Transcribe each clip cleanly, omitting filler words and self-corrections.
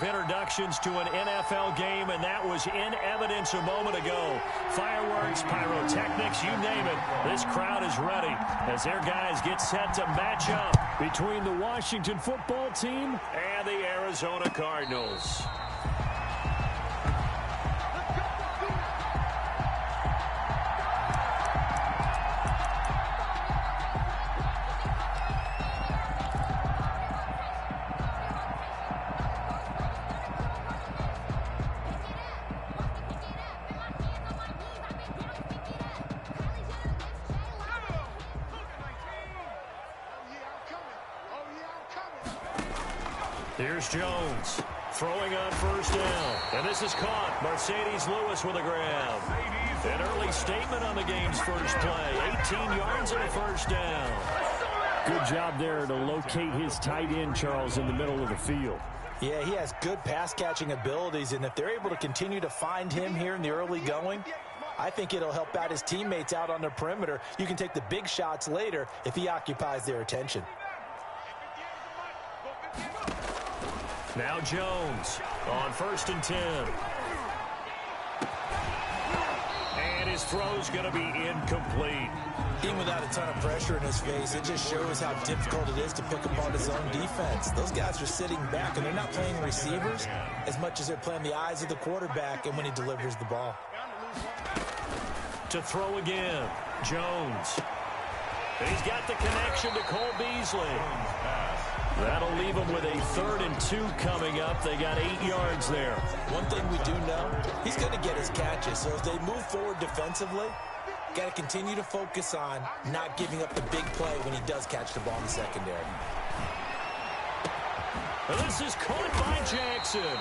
of introductions to an NFL game, and that was in evidence a moment ago. Fireworks, pyrotechnics, you name it. This crowd is ready as their guys get set to match up between the Washington football team and the Arizona Cardinals. Here's Jones throwing on first down. And this is caught. Mercedes Lewis with a grab. An early statement on the game's first play. 18 yards and a first down. Good job there to locate his tight end, Charles, in the middle of the field. Yeah, he has good pass-catching abilities, and if they're able to continue to find him here in the early going, I think it'll help out his teammates out on the perimeter. You can take the big shots later if he occupies their attention. Now Jones on 1st and 10. And his throw's going to be incomplete. Even without a ton of pressure in his face, it just shows how difficult it is to pick apart his own defense. Those guys are sitting back, and they're not playing receivers as much as they're playing the eyes of the quarterback and when he delivers the ball. To throw again, Jones. He's got the connection to Cole Beasley. That'll leave them with a 3rd and 2 coming up. They got 8 yards there. One thing we do know, he's going to get his catches. So as they move forward defensively, got to continue to focus on not giving up the big play when he does catch the ball in the secondary. And this is caught by Jackson.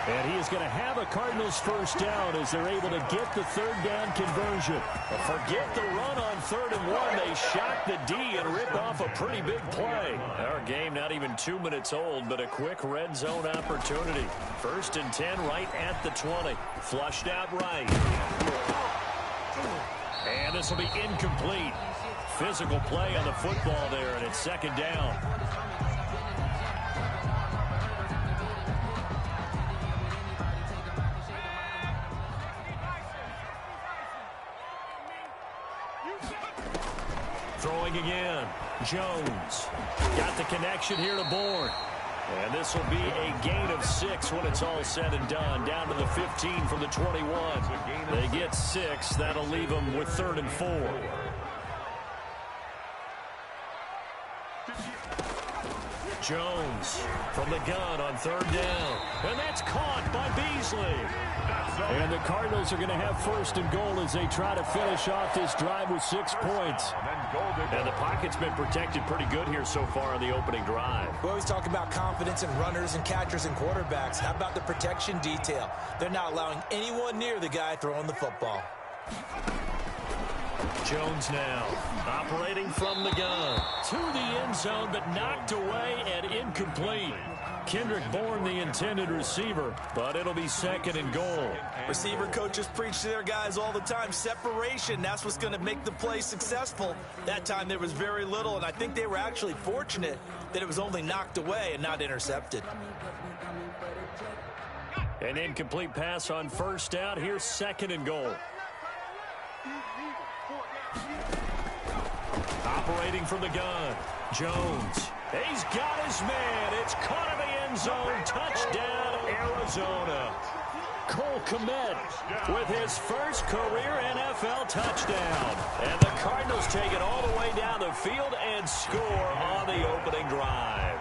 And he is going to have a Cardinals first down as they're able to get the 3rd down conversion. Forget the run on 3rd and 1. They shock the D and rip off a pretty big play. Our game not even 2 minutes old, but a quick red zone opportunity. 1st and 10 right at the 20. Flushed out right. And this will be incomplete. Physical play on the football there, and it's 2nd down. Throwing again. Jones got the connection here to Bourne. And this will be a gain of 6 when it's all said and done. Down to the 15 from the 21. They get 6. That'll leave them with 3rd and 4. Jones from the gun on 3rd down. And that's caught by Beasley. And the Cardinals are going to have 1st and goal as they try to finish off this drive with 6 points. And the pocket's been protected pretty good here so far on the opening drive. We always talk about confidence in runners and catchers and quarterbacks. How about the protection detail? They're not allowing anyone near the guy throwing the football. Jones now operating from the gun to the end zone, but knocked away and incomplete. Kendrick Bourne, the intended receiver, but it'll be 2nd and goal. Receiver coaches preach to their guys all the time. Separation, that's what's going to make the play successful. That time there was very little, and I think they were actually fortunate that it was only knocked away and not intercepted. An incomplete pass on 1st down. Here's 2nd and goal. Operating from the gun, Jones. He's got his man. It's caught in the end zone. Touchdown, Arizona. Cole Kmet with his first career NFL touchdown. And the Cardinals take it all the way down the field and score on the opening drive.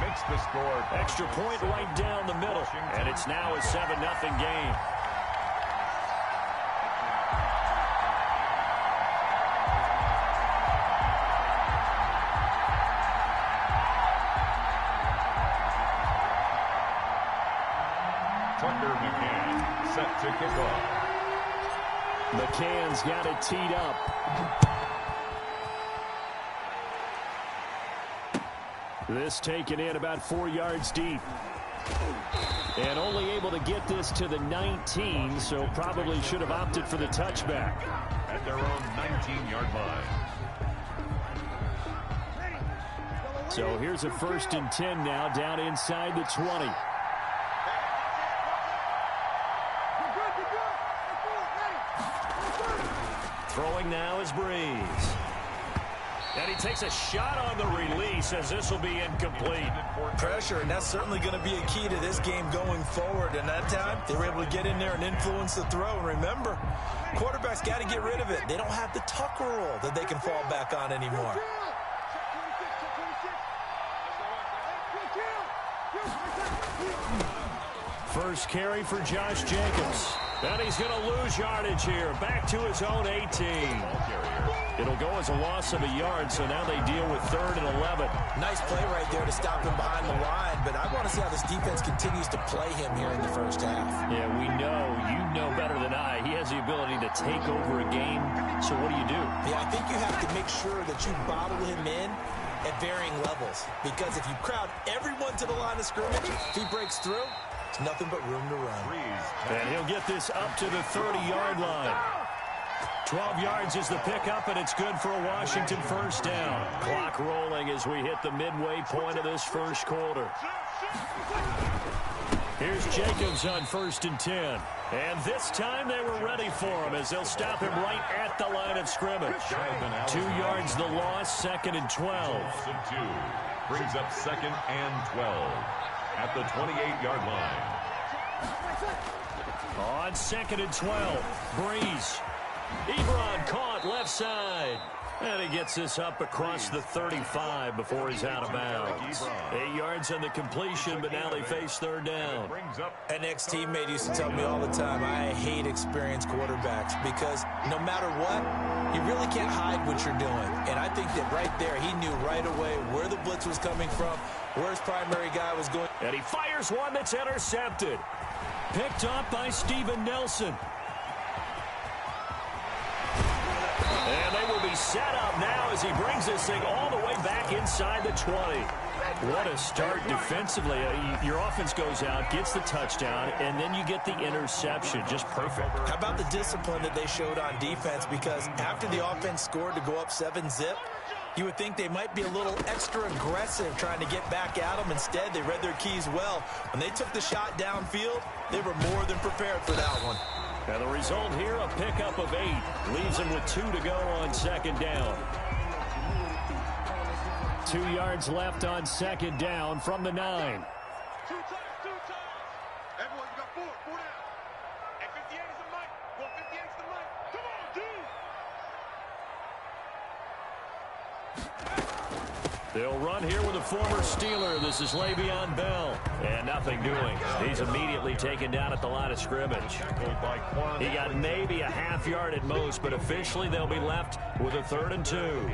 Makes the score. Extra point right down the middle. And it's now a 7-0 game. Tucker McCann set to kick off. McCann's got it teed up. This taken in about 4 yards deep. And only able to get this to the 19, so probably should have opted for the touchback. At their own 19-yard line. So here's a 1st and 10 now, down inside the 20. Throwing now is Breeze. And he takes a shot on the release as this will be incomplete. Pressure, and that's certainly going to be a key to this game going forward. And that time, they were able to get in there and influence the throw. And remember, quarterbacks got to get rid of it. They don't have the Tucker rule that they can fall back on anymore. First carry for Josh Jacobs. And he's going to lose yardage here. Back to his own 18. It'll go as a loss of a yard, so now they deal with 3rd and 11. Nice play right there to stop him behind the line, but I want to see how this defense continues to play him here in the first half. Yeah, we know, you know better than I, he has the ability to take over a game, so what do you do? Yeah, I think you have to make sure that you bottle him in at varying levels, because if you crowd everyone to the line of scrimmage, if he breaks through, it's nothing but room to run. And he'll get this up to the 30-yard line. 12 yards is the pickup, and it's good for a Washington first down. Clock rolling as we hit the midway point of this first quarter. Here's Jacobs on 1st and 10. And this time they were ready for him as they'll stop him right at the line of scrimmage. 2 yards the loss, 2nd and 12. Brings up 2nd and 12 at the 28-yard line. On 2nd and 12, Breeze. Ebron caught left side. And he gets this up across the 35 before he's out of bounds. 8 yards on the completion, but now they face 3rd down. An ex-teammate used to tell me all the time, I hate experienced quarterbacks because no matter what, you really can't hide what you're doing. And I think that right there, he knew right away where the blitz was coming from, where his primary guy was going. And he fires one that's intercepted. Picked up by Steven Nelson. And they will be set up now as he brings this thing all the way back inside the 20. What a start defensively. Your offense goes out, gets the touchdown, and then you get the interception. Just perfect. How about the discipline that they showed on defense? Because after the offense scored to go up 7-zip, you would think they might be a little extra aggressive trying to get back at them. Instead, they read their keys well. When they took the shot downfield, they were more than prepared for that one. And the result here, a pickup of 8. Leaves them with 2 to go on 2nd down. 2 yards left on 2nd down from the 9. Everyone, you got 4 down. And 58 is the mic. Well, 58 is the mic. Come on, dude. They'll run here with a former Steeler. This is Le'Veon Bell. And nothing doing. He's immediately taken down at the line of scrimmage. He got maybe a half yard at most, but officially they'll be left with a 3rd and 2.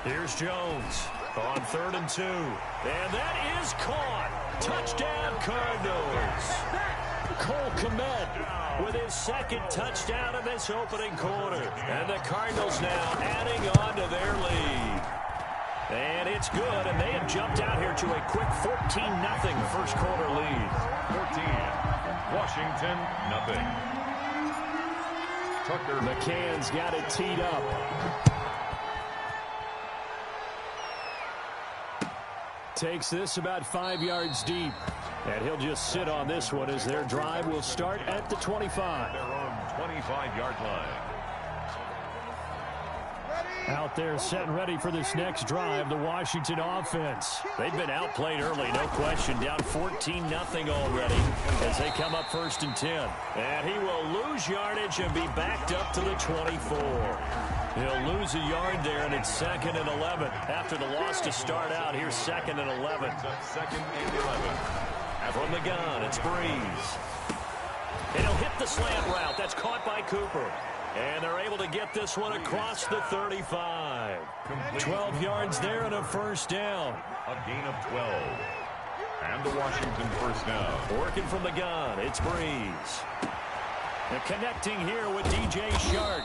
Here's Jones on 3rd and 2. And that is caught. Touchdown, Cardinals. Cole Kmet with his 2nd touchdown in this opening quarter. And the Cardinals now adding on to their lead. And it's good, and they have jumped out here to a quick 14-0 first quarter lead. 14, Washington, nothing. Tucker. McCann's got it teed up. Takes this about 5 yards deep. And he'll just sit on this one as their drive will start at the 25. Their own 25-yard line. Out there set and ready for this next drive, the Washington offense. They've been outplayed early, no question. Down 14-0 already as they come up 1st and 10. And he will lose yardage and be backed up to the 24. He'll lose a yard there, and it's 2nd and 11. After the loss to start out, here's 2nd and 11. 2nd and 11. From the gun, it's Breeze. And he'll hit the slant route. That's caught by Cooper. And they're able to get this one across the 35. 12 yards there and a first down. A gain of 12. And the Washington first down. Working from the gun, it's Breeze. And connecting here with DJ Shark.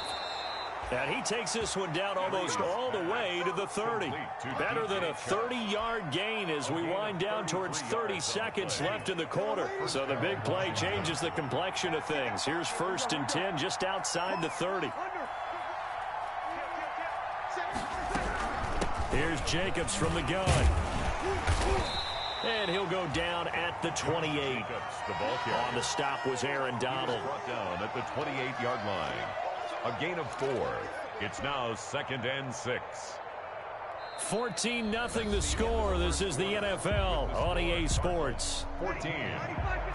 And he takes this one down almost all the way to the 30. Better than a 30-yard gain as we wind down towards 30 seconds left in the quarter. So the big play changes the complexion of things. Here's 1st and 10 just outside the 30. Here's Jacobs from the gun. And he'll go down at the 28. The ball carrier. On the stop was Aaron Donald. Brought down at the 28-yard line. A gain of 4. It's now 2nd and 6. 14-0 the score. This is the NFL on EA Sports. 14.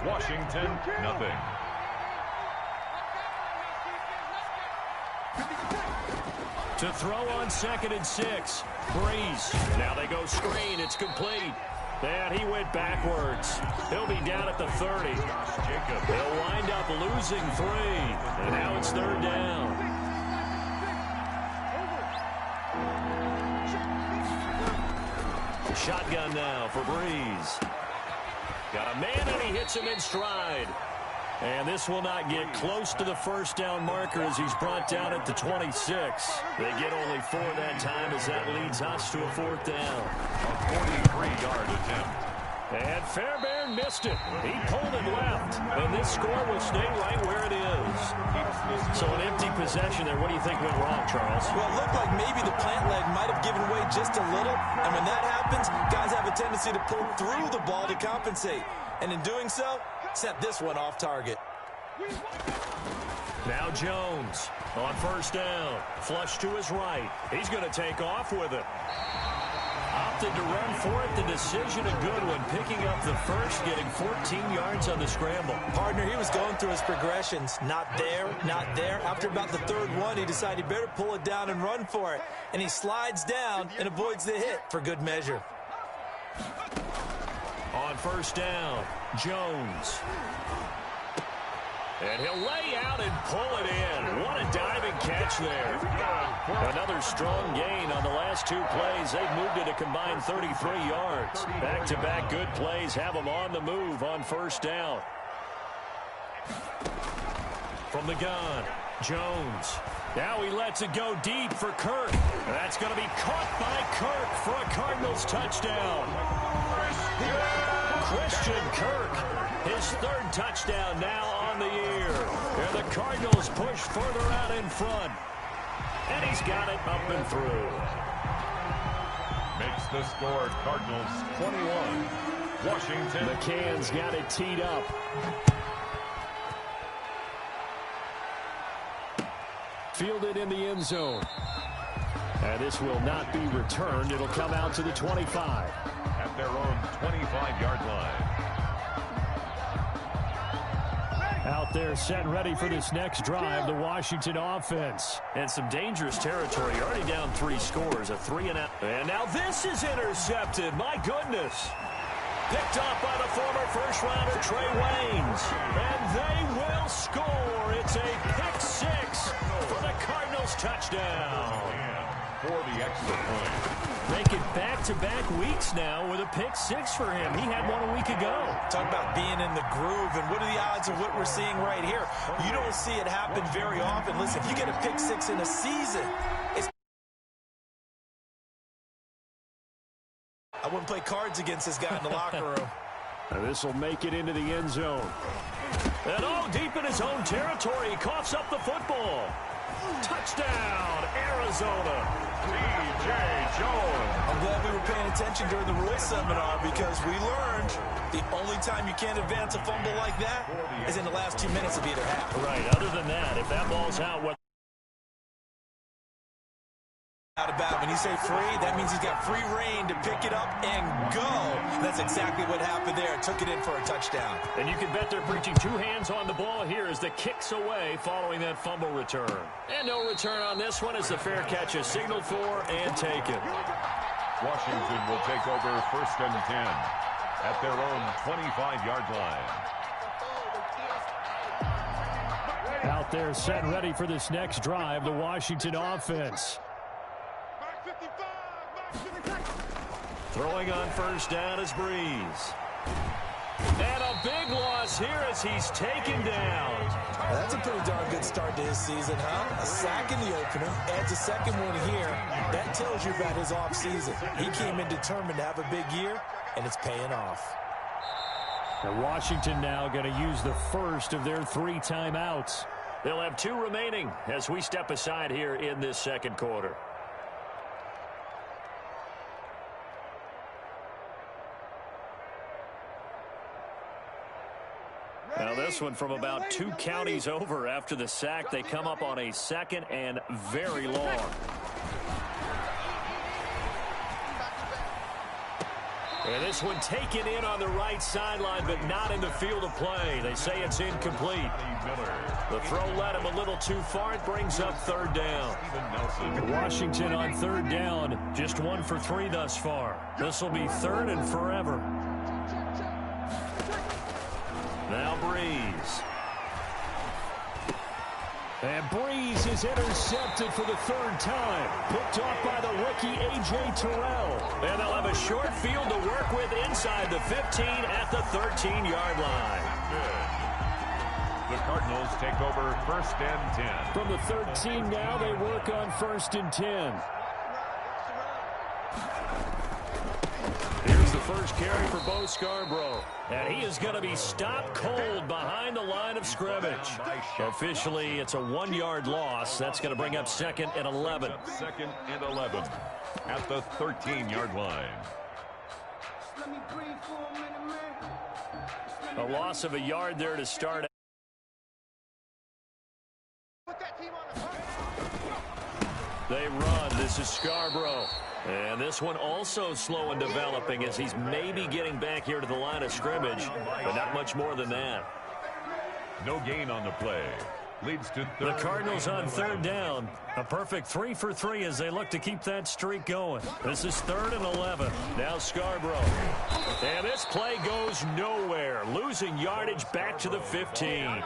Washington, nothing. To throw on 2nd and 6. Breeze. Now they go screen. It's complete. And he went backwards. He'll be down at the 30. Jacob. They'll wind up losing 3. And now it's 3rd down. Shotgun now for Breeze. Got a man, and he hits him in stride. And this will not get close to the 1st down marker as he's brought down at the 26. They get only 4 that time as that leads us to a 4th down. A 43-yard attempt. And Fairbairn missed it. He pulled it left. And this score will stay right where it is. So an empty possession there. What do you think went wrong, Charles? Well, it looked like maybe the plant leg might have given way just a little. And when that happens, guys have a tendency to pull through the ball to compensate. And in doing so, set this one off target. Now Jones on 1st down. Flush to his right. He's going to take off with it. Opted to run for it. The decision a good one. Picking up the first, getting 14 yards on the scramble. Partner, he was going through his progressions. Not there, not there. After about the 3rd one, he decided he better pull it down and run for it. And he slides down and avoids the hit for good measure. On 1st down, Jones. And he'll lay out and pull it in. What a diving catch there. Another strong gain on the last 2 plays. They've moved it a combined 33 yards. Back-to-back good plays have them on the move on 1st down. From the gun, Jones. Now he lets it go deep for Kirk. That's going to be caught by Kirk for a Cardinals touchdown. Christian Kirk, his 3rd touchdown now on the year. And the Cardinals push further out in front. And he's got it up and through. Makes the score Cardinals 21. Washington. McCann's got it teed up. Fielded in the end zone. And this will not be returned. It'll come out to the 25. At their own 25-yard line. Out there set ready for this next drive, the Washington offense. And some dangerous territory. Already down 3 scores, a 3-and-out. And now this is intercepted. My goodness. Picked up by the former first-rounder Trey Waynes. And they will score. It's a pick-6 for the Cardinals touchdown. For the extra point. Make it back-to-back weeks now with a pick-6 for him. He had one a week ago. Talk about being in the groove, and what are the odds of what we're seeing right here? You don't see it happen very often. Listen, if you get a pick-6 in a season, it's... I wouldn't play cards against this guy in the locker room. This will make it into the end zone. And deep in his own territory, he coughs up the football. Touchdown, Arizona. T.J. Jones. I'm glad we were paying attention during the rules seminar because we learned the only time you can't advance a fumble like that is in the last 2 minutes of either half. Right. Other than that, if that ball's out, what? Out about when you say free, that means he's got free reign to pick it up and go. That's exactly what happened there. Took it in for a touchdown. And you can bet they're preaching 2 hands on the ball here as the kick's away following that fumble return. And no return on this one as the fair catch is signaled for and taken. Washington will take over 1st and 10 at their own 25-yard line. Out there set ready for this next drive, the Washington offense. Throwing on 1st down is Breeze. And a big loss here as he's taken down. Well, that's a pretty darn good start to his season, huh? A sack in the opener, adds a 2nd one here. That tells you about his offseason. He came in determined to have a big year, and it's paying off. And Washington now going to use the first of their 3 timeouts. They'll have 2 remaining as we step aside here in this 2nd quarter. Now this one from about 2 counties over after the sack. They come up on a 2nd and very long. And this one taken in on the right sideline, but not in the field of play. They say it's incomplete. The throw led him a little too far. It brings up 3rd down. Washington on 3rd down, just 1 for 3 thus far. This will be 3rd and forever. Now Breeze. And Breeze is intercepted for the 3rd time. Picked off by the rookie A.J. Terrell. And they'll have a short field to work with inside the 15 at the 13-yard line. Good. The Cardinals take over 1st and 10. From the 13 now, they work on 1st and 10. Here's the first carry for Bo Scarborough. And he is going to be stopped cold behind the line of scrimmage. Officially, it's a 1-yard loss. That's going to bring up 2nd and 11. 2nd and 11 at the 13-yard line. A loss of a yard there to start. They run. This is Scarborough. And this one also slow in developing as he's maybe getting back here to the line of scrimmage, but not much more than that. No gain on the play. Leads to 3rd. The Cardinals on 3rd down. A perfect 3 for 3 as they look to keep that streak going. This is 3rd and 11. Now Scarborough. And this play goes nowhere. Losing yardage back to the 15.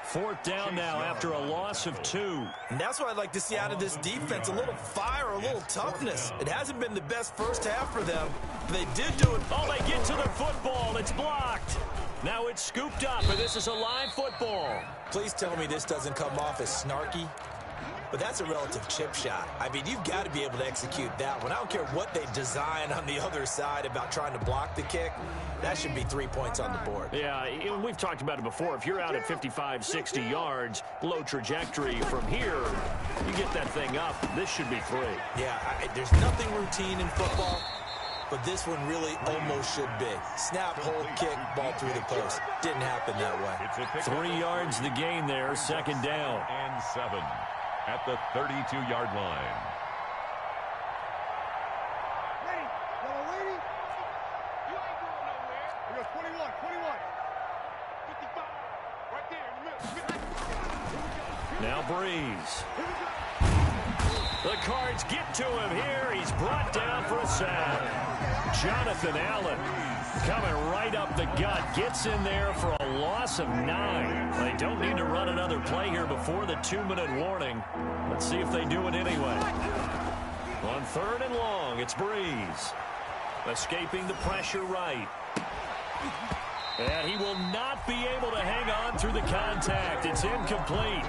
4th down now after a loss of 2. And that's what I'd like to see out of this defense. A little fire, a little toughness. It hasn't been the best first half for them. But they did do it. Oh, they get to the football. It's blocked. Now it's scooped up, and this is a live football. Please tell me this doesn't come off as snarky. But that's a relative chip shot. I mean, you've got to be able to execute that one. I don't care what they design on the other side about trying to block the kick. That should be 3 points on the board. Yeah, we've talked about it before. If you're out at 55, 60 yards, low trajectory from here, you get that thing up. This should be 3. Yeah, there's nothing routine in football, but this one really almost should be. Snap, hold, kick, ball through the post. Didn't happen that way. 3 yards the gain there, 2nd down. And 7 at the 32-yard line. Ready? Y'all ready? You ain't going nowhere. We got 21, 55. Right there in the middle. Now Breeze. The Cards get to him here. He's brought down for a sack. Jonathan Allen coming right up the gut. Gets in there for a loss of 9. They don't need to run another play here before the 2-minute warning. Let's see if they do it anyway. On 3rd and long, it's Breeze. Escaping the pressure right. And he will not be able to hang on through the contact. It's incomplete.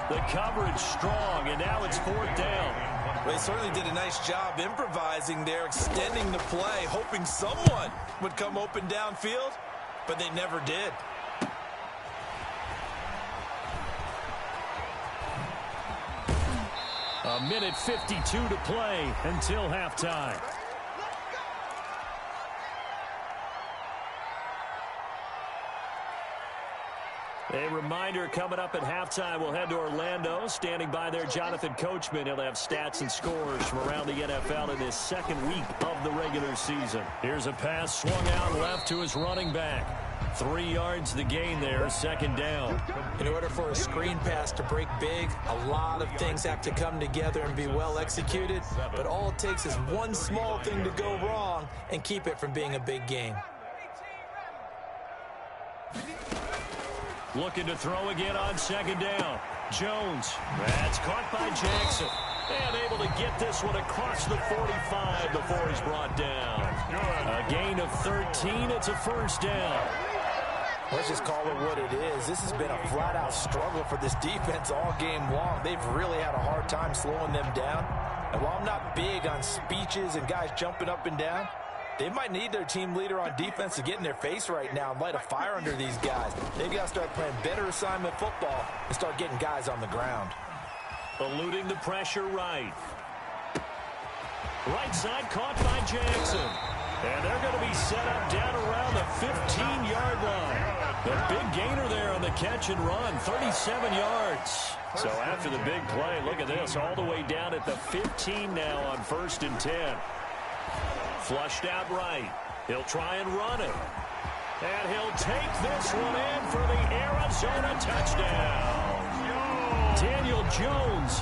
The coverage strong, and now it's 4th down. Well, they certainly did a nice job improvising there, extending the play, hoping someone would come open downfield, but they never did. A minute 52 to play until halftime. A reminder, coming up at halftime, we'll head to Orlando. Standing by there, Jonathan Coachman. He'll have stats and scores from around the NFL in his 2nd week of the regular season. Here's a pass swung out left to his running back. 3 yards the gain there, 2nd down. In order for a screen pass to break big, a lot of things have to come together and be well executed. But all it takes is one small thing to go wrong and keep it from being a big game. Looking to throw again on 2nd down. Jones. That's caught by Jackson. And able to get this one across the 45 before he's brought down. A gain of 13. It's a 1st down. Let's just call it what it is. This has been a flat-out struggle for this defense all game long. They've really had a hard time slowing them down. And while I'm not big on speeches and guys jumping up and down, they might need their team leader on defense to get in their face right now and light a fire under these guys. They've got to start playing better assignment football and start getting guys on the ground. Eluding the pressure right. Right side caught by Jackson. And they're going to be set up down around the 15-yard line. The big gainer there on the catch and run, 37 yards. So after the big play, look at this, all the way down at the 15 now on 1st and 10. Flushed out right. He'll try and run it. And he'll take this one in for the Arizona touchdown. Daniel Jones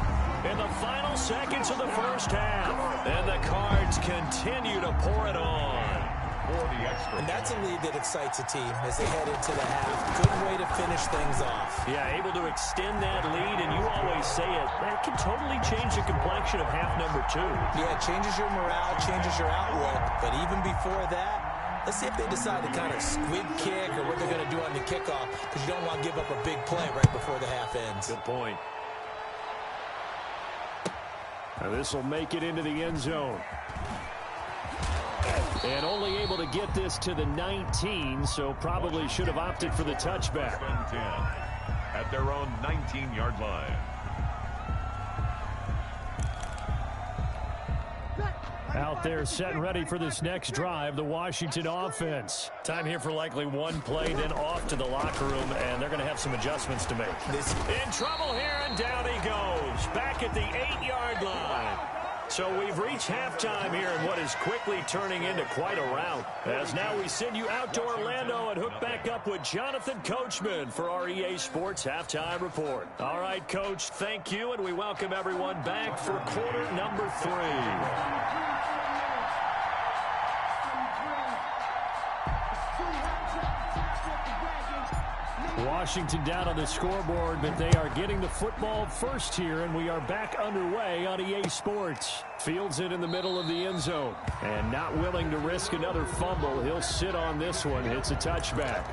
in the final seconds of the first half. And the Cards continue to pour it on. And that's a lead that excites a team as they head into the half. Good way to finish things off. Yeah, able to extend that lead, and you always say it, that can totally change the complexion of half number 2. Yeah, it changes your morale, changes your outlook. But even before that, let's see if they decide to kind of squib kick or what they're going to do on the kickoff, because you don't want to give up a big play right before the half ends. Good point. Now this will make it into the end zone. And only able to get this to the 19, so probably should have opted for the touchback. 10 at their own 19-yard line. Out there set and ready for this next drive, the Washington offense. Time here for likely one play, then off to the locker room, and they're going to have some adjustments to make. In trouble here, and down he goes. Back at the 8-yard line. So we've reached halftime here in what is quickly turning into quite a rout. As now we send you out to Orlando and hook back up with Jonathan Coachman for our EA Sports Halftime Report. All right, Coach, thank you, and we welcome everyone back for quarter number 3. Washington down on the scoreboard, but they are getting the football first here, and we are back underway on EA Sports. Fields it in the middle of the end zone, and not willing to risk another fumble. He'll sit on this one. It's a touchback.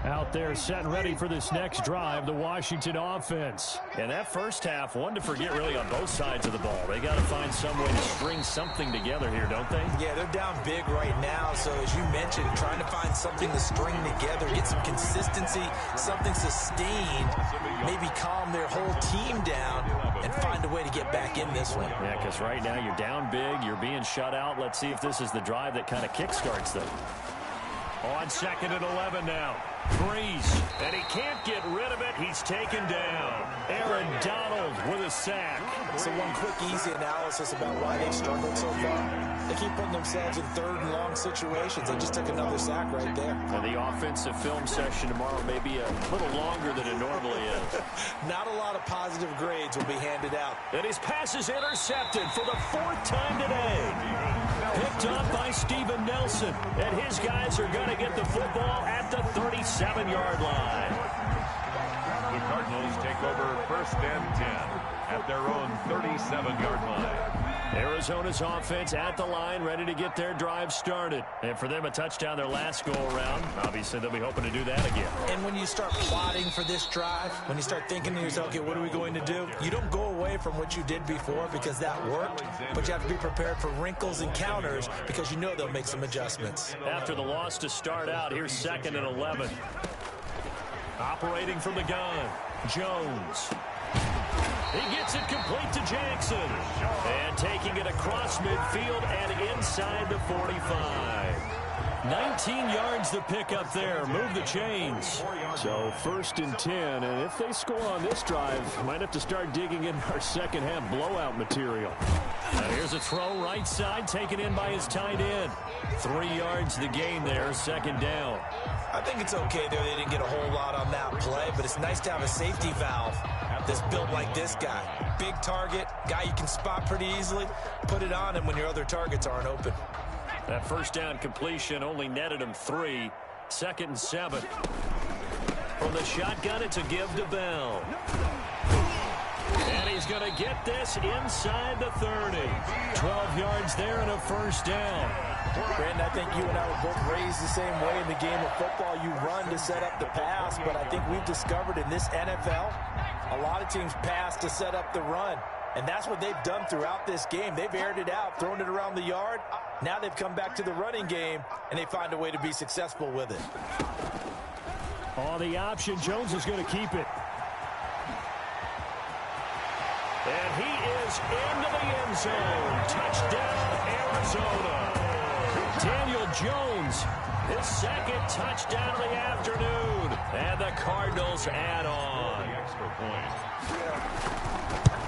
Out there set and ready for this next drive, the Washington offense. And that first half, one to forget really on both sides of the ball. They got to find some way to string something together here, don't they? Yeah, they're down big right now. So as you mentioned, trying to find something to string together, get some consistency, something sustained, maybe calm their whole team down and find a way to get back in this one. Yeah, because right now you're down big, you're being shut out. Let's see if this is the drive that kind of kickstarts them. On 2nd and 11 now. Breeze, and he can't get rid of it. He's taken down. Aaron Donald with a sack. So one quick, easy analysis about why they've struggled so far. They keep putting themselves in 3rd and long situations. They just took another sack right there. And the offensive film session tomorrow may be a little longer than it normally is. Not a lot of positive grades will be handed out. And his pass is intercepted for the 4th time today. Picked up by Steven Nelson. And his guys are going to get the football at the 37-yard line. The Cardinals take over 1st and 10 at their own 37-yard line. Arizona's offense at the line, ready to get their drive started. And for them, a touchdown their last go-around. Obviously, they'll be hoping to do that again. And when you start plotting for this drive, when you start thinking to yourself, okay, what are we going to do? You don't go away from what you did before because that worked, but you have to be prepared for wrinkles and counters because you know they'll make some adjustments. After the loss to start out, here's 2nd and 11. Operating from the gun, Jones. He gets it complete to Jackson. And taking it across midfield and inside the 45. 19 yards to pick up there. Move the chains. So 1st and 10. And if they score on this drive, might have to start digging in our second half blowout material. Now here's a throw right side, taken in by his tight end. 3 yards the gain there, 2nd down. I think it's okay there. They didn't get a whole lot on that play, but it's nice to have a safety valve that's built like this guy. Big target, guy you can spot pretty easily. Put it on him when your other targets aren't open. That 1st down completion only netted him 3. 2nd and 7. From the shotgun, it's a give to Bell. And he's going to get this inside the 30. 12 yards there and a 1st down. Brandon, I think you and I were both raised the same way in the game of football. You run to set up the pass, but I think we've discovered in this NFL, a lot of teams pass to set up the run. And that's what they've done throughout this game. They've aired it out, thrown it around the yard. Now they've come back to the running game, and they find a way to be successful with it. On the option, Jones is going to keep it. And he is into the end zone. Touchdown, Arizona. Daniel Jones, his second touchdown of the afternoon. And the Cardinals add on. Extra point.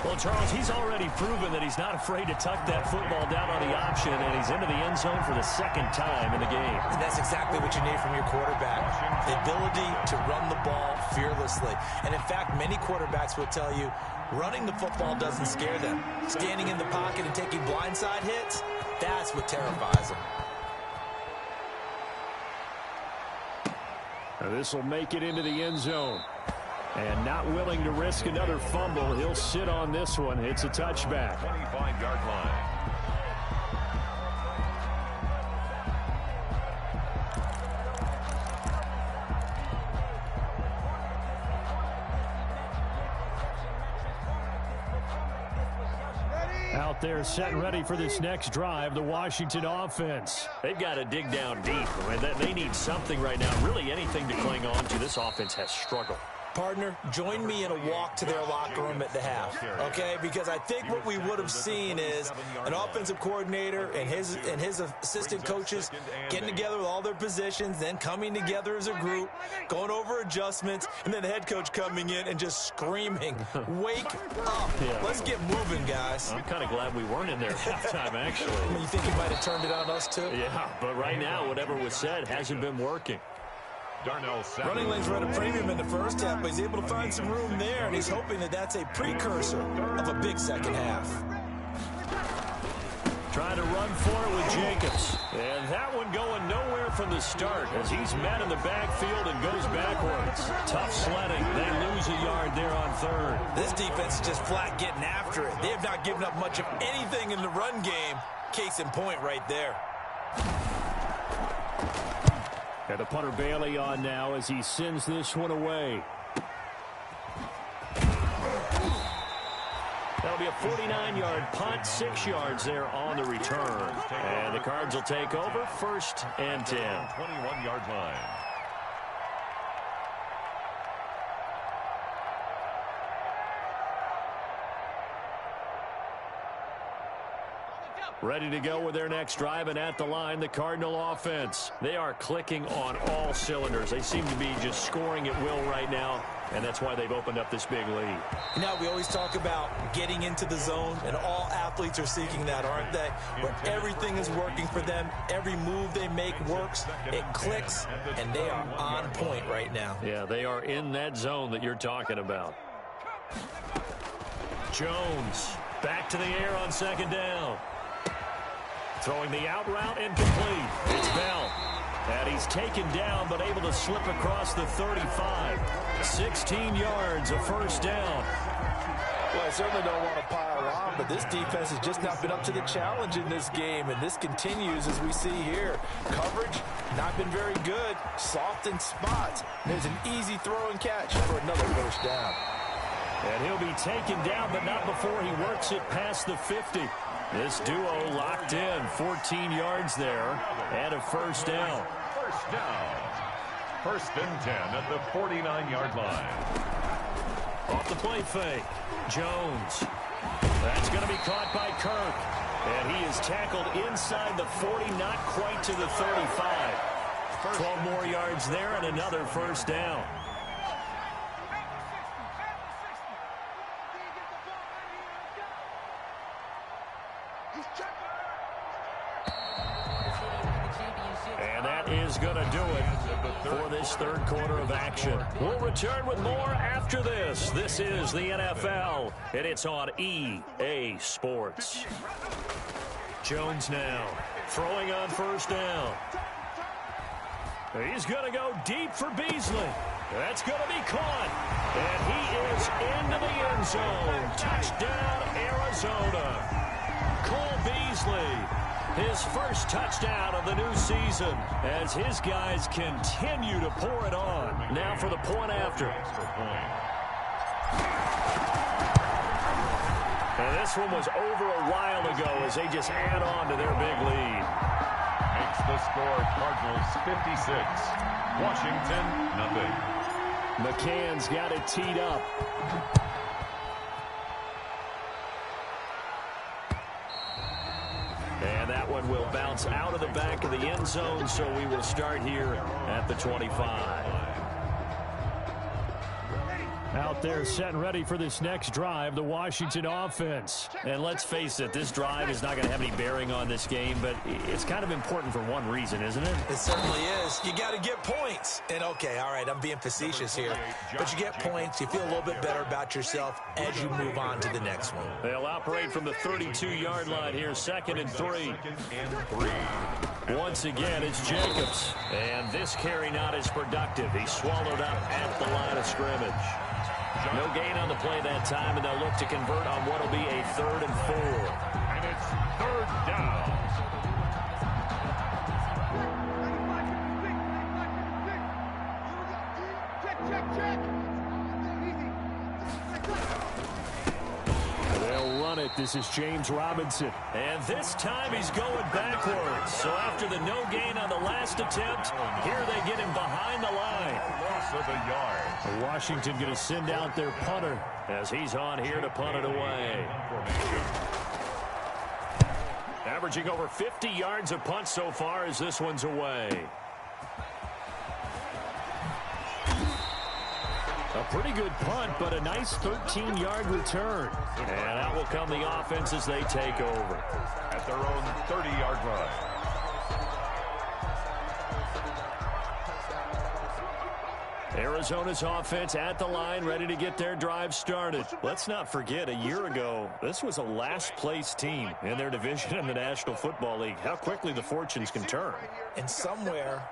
Well, Charles, he's already proven that he's not afraid to tuck that football down on the option, and he's into the end zone for the second time in the game. And that's exactly what you need from your quarterback, the ability to run the ball fearlessly. And, in fact, many quarterbacks will tell you running the football doesn't scare them. Standing in the pocket and taking blindside hits, that's what terrifies them. This will make it into the end zone. And not willing to risk another fumble, he'll sit on this one. It's a touchback. 25-yard line. Out there set and ready for this next drive, the Washington offense. They've got to dig down deep. I mean, they need something right now, really anything to cling on to. This offense has struggled. Partner, join me in a walk to their locker room at the half, okay? Because I think what we would have seen is an offensive coordinator and his assistant coaches getting together with all their positions, then coming together as a group, going over adjustments, and then the head coach coming in and just screaming, wake up. Yeah. Let's get moving, guys. I'm kind of glad we weren't in there at halftime, actually. I mean, you think he might have turned it on us, too? Yeah, but right now, whatever was said hasn't been working. Running lanes were at a premium in the first half, but he's able to find some room there, and he's hoping that that's a precursor of a big second half. Trying to run for it with Jacobs. And that one going nowhere from the start as he's met in the backfield and goes backwards. Tough sledding. They lose a yard there on third. This defense is just flat getting after it. They have not given up much of anything in the run game. Case in point right there. And the punter Bailey on now as he sends this one away. That'll be a 49-yard punt, 6 yards there on the return. And the Cards will take over, 1st and 10. 21-yard line. Ready to go with their next drive, and at the line, the Cardinal offense. They are clicking on all cylinders. They seem to be just scoring at will right now, and that's why they've opened up this big lead. Now, we always talk about getting into the zone, and all athletes are seeking that, aren't they? Where everything is working for them. Every move they make works. It clicks, and they are on point right now. Yeah, they are in that zone that you're talking about. Jones back to the air on 2nd down. Throwing the out route incomplete. It's Bell. And he's taken down but able to slip across the 35. 16 yards, a 1st down. Well, I certainly don't want to pile on, but this defense has just not been up to the challenge in this game, and this continues as we see here. Coverage, not been very good. Soft in spots. There's an easy throw and catch for another 1st down. And he'll be taken down, but not before he works it past the 50. This duo locked in, 14 yards there, and a 1st down. 1st down. 1st and 10 at the 49-yard line. Off the play fake, Jones. That's going to be caught by Kirk. And he is tackled inside the 40, not quite to the 35. 12 more yards there and another 1st down. And that is going to do it for this 3rd quarter of action. We'll return with more after this. This is the NFL, and it's on EA Sports. Jones now throwing on 1st down. He's going to go deep for Beasley. That's going to be caught. And he is into the end zone. Touchdown, Arizona. Cole Beasley, his 1st touchdown of the new season as his guys continue to pour it on. Now for the point after. And this one was over a while ago as they just add on to their big lead. Makes the score Cardinals 56, Washington 0. McCann's got it teed up. And that one will bounce out of the back of the end zone, so we will start here at the 25. Out there set and ready for this next drive, the Washington offense. And let's face it, this drive is not going to have any bearing on this game, but it's kind of important for one reason, isn't it? It certainly is. You got to get points. And, okay, all right, I'm being facetious here. But you get points, you feel a little bit better about yourself as you move on to the next one. They'll operate from the 32-yard line here, 2nd and 3. Once again, it's Jacobs. And this carry not as productive. He's swallowed up at the line of scrimmage. No gain on the play that time, and they'll look to convert on what will be a 3rd and 4. And it's 3rd down. They'll run it. This is James Robinson. And this time he's going backwards. So after the no gain on the last attempt, here they get him behind the line. Loss of a yard. Washington going to send out their punter as he's on here to punt it away. Averaging over 50 yards a punt so far as this one's away. A pretty good punt, but a nice 13-yard return. And out will come the offense as they take over. At their own 30-yard line. Arizona's offense at the line, ready to get their drive started. Let's not forget, a year ago, this was a last-place team in their division in the National Football League. How quickly the fortunes can turn. And somewhere,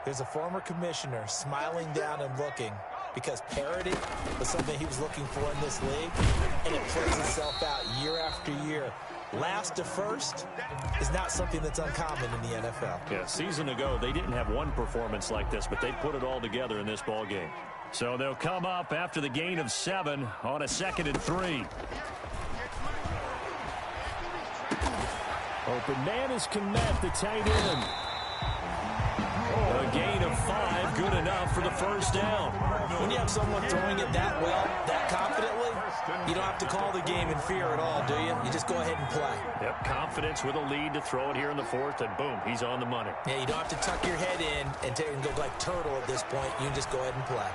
there's a former commissioner smiling down and looking, because parity was something he was looking for in this league, and it plays itself out year after year. Last to first is not something that's uncommon in the NFL. Yeah, a season ago, they didn't have one performance like this, but they put it all together in this ball game. So they'll come up after the gain of 7 on a 2nd and 3. Open man is Kmet, the tight end. A gain of 5, good enough for the first down. When you have someone throwing it that well, that confidently, you don't have to call the game in fear at all, do you? You just go ahead and play. Yep, confidence with a lead to throw it here in the 4th, and boom, he's on the money. Yeah, you don't have to tuck your head in and go like turtle at this point. You can just go ahead and play.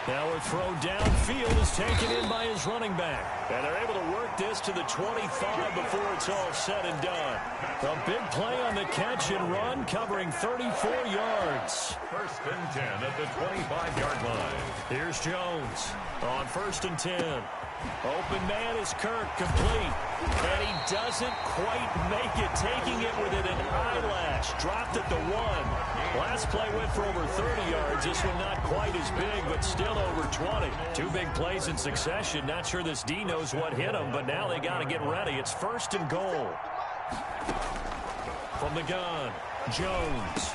Now a throw downfield is taken in by his running back. And they're able to work this to the 25 before it's all said and done. A big play on the catch and run, covering 34 yards. 1st and 10 at the 25-yard line. Here's Jones on 1st and 10. Open man is Kirk, complete. And he doesn't quite make it, taking it within an eyelash. Dropped at the 1. Last play went for over 30 yards. This one not quite as big, but still over 20. 2 big plays in succession. Not sure this D knows what hit him, but now they got to get ready. It's 1st and goal. From the gun, Jones.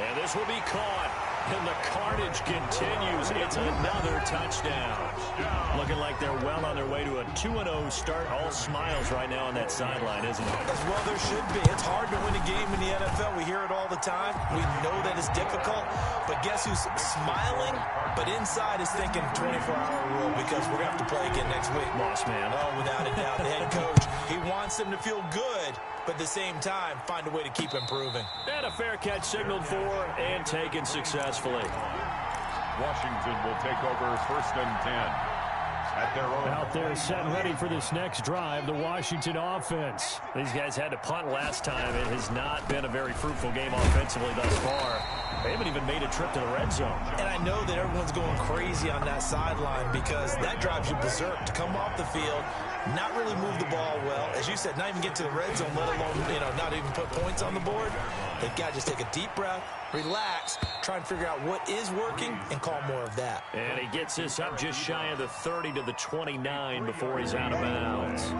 And this will be caught. And the carnage continues. It's another touchdown. Looking like they're well on their way to a 2-0 start. All smiles right now on that sideline, isn't it? As well there should be. It's hard to win a game in the NFL. We hear it all the time. We know that it's difficult. But guess who's smiling? But inside is thinking 24-hour rule, because we're going to have to play again next week. Boss man. Oh, without a doubt. The head coach, he wants them to feel good, but at the same time, find a way to keep improving. And a fair catch signaled for and taken successfully. Washington will take over 1st and 10. At their own. Out there set and ready for this next drive, the Washington offense. These guys had to punt last time. It has not been a very fruitful game offensively thus far. They haven't even made a trip to the red zone. And I know that everyone's going crazy on that sideline, because that drives you berserk to come off the field, not really move the ball well. As you said, not even get to the red zone, let alone, not even put points on the board. They've got to just take a deep breath, relax, try and figure out what is working, and call more of that. And he gets this up just shy of the 30 to the 29 before he's out of bounds.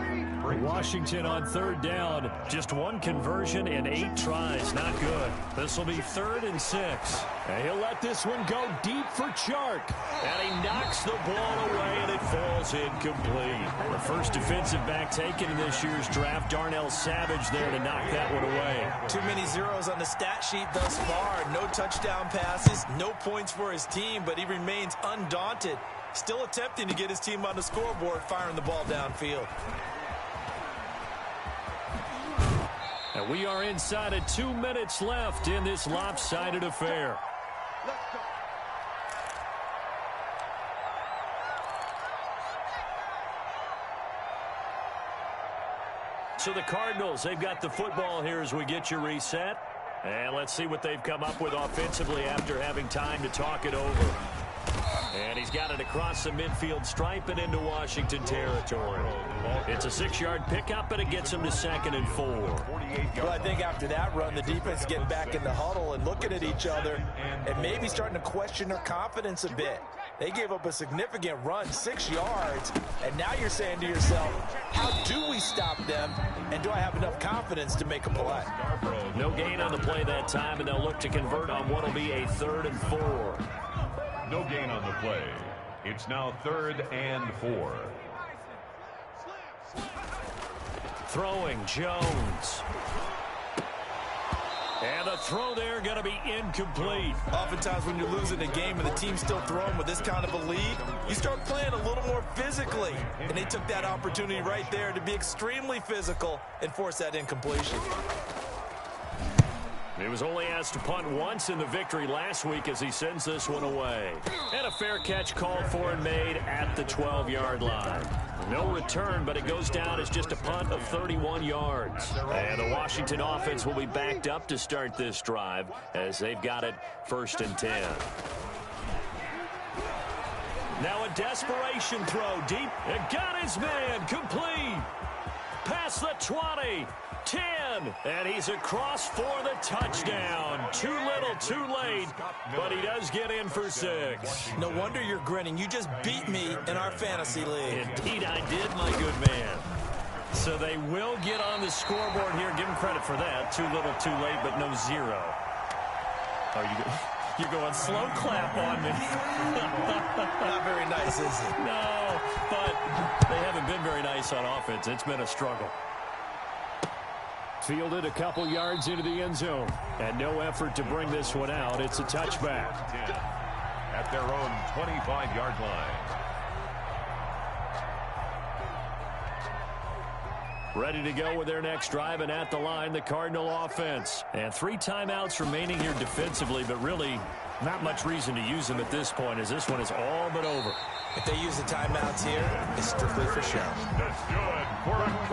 covering. Washington on third down. Just one conversion and 8 tries. Not good. This will be 3rd and 6. And he'll let this one go deep for Chark. And he knocks the ball away, and it falls incomplete. The first defensive back taken in this year's draft, Darnell Savage there to knock that one away. Too many zeros on the stat sheet thus far. No touchdown passes, no points for his team, but he remains undaunted. Still attempting to get his team on the scoreboard, firing the ball downfield. And we are inside of 2 minutes left in this lopsided affair. So the Cardinals, they've got the football here as we get you reset. And let's see what they've come up with offensively after having time to talk it over. And he's got it across the midfield stripe and into Washington territory. It's a 6-yard pickup, and it gets him to 2nd and 4. Well, I think after that run, the defense getting back in the huddle and looking at each other and maybe starting to question their confidence a bit. They gave up a significant run, 6 yards, and now you're saying to yourself, how do we stop them, and do I have enough confidence to make a play? No gain on the play that time, and they'll look to convert on what will be a 3rd and 4. No gain on the play. It's now 3rd and 4. Throwing, Jones. And the throw there going to be incomplete. Oftentimes when you're losing a game and the team's still throwing with this kind of a lead, you start playing a little more physically. And they took that opportunity right there to be extremely physical and force that incompletion. He was only asked to punt once in the victory last week as he sends this one away. And a fair catch called for and made at the 12-yard line. No return, but it goes down as just a punt of 31 yards. And the Washington offense will be backed up to start this drive as they've got it 1st and 10. Now a desperation throw deep. It got his man complete. Past the 20. 10, and he's across for the touchdown. Too little, too late, but he does get in for 6. No wonder you're grinning. You just beat me in our fantasy league. Indeed, I did, my good man. So they will get on the scoreboard here. Give him credit for that. Too little, too late, but no 0. Oh, you're going slow clap on me. Not very nice, is it? No, but they haven't been very nice on offense. It's been a struggle. Fielded a couple yards into the end zone. And no effort to bring this one out. It's a touchback. At their own 25-yard line. Ready to go with their next drive, and at the line, the Cardinal offense. And 3 timeouts remaining here defensively, but really not much reason to use them at this point as this one is all but over. If they use the timeouts here, it's strictly for show. That's good.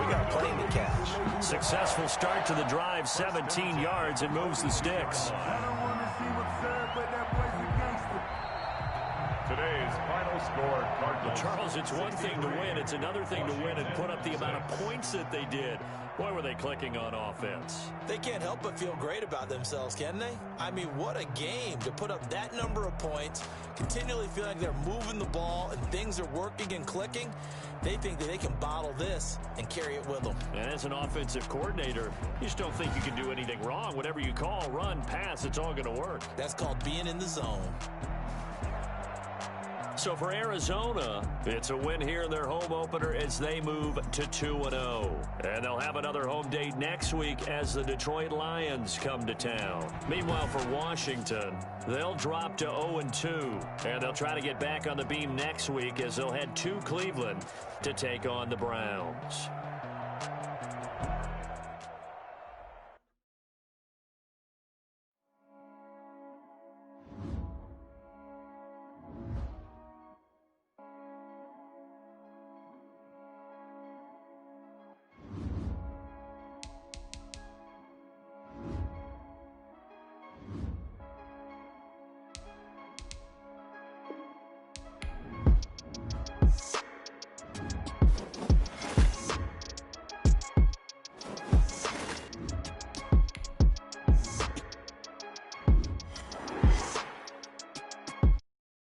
We got a plane to catch. Successful start to the drive, 17 yards, and moves the sticks. Today's final score, Cardinals. Charles, it's one thing to win. It's another thing to win and put up the amount of points that they did. Boy, were they clicking on offense. They can't help but feel great about themselves, can they? I mean, what a game to put up that number of points, continually feel like they're moving the ball and things are working and clicking. They think that they can bottle this and carry it with them. And as an offensive coordinator, you just don't think you can do anything wrong. Whatever you call, run, pass, it's all going to work. That's called being in the zone. So for Arizona, it's a win here in their home opener as they move to 2-0. And they'll have another home date next week as the Detroit Lions come to town. Meanwhile, for Washington, they'll drop to 0-2. And they'll try to get back on the beam next week as they'll head to Cleveland to take on the Browns.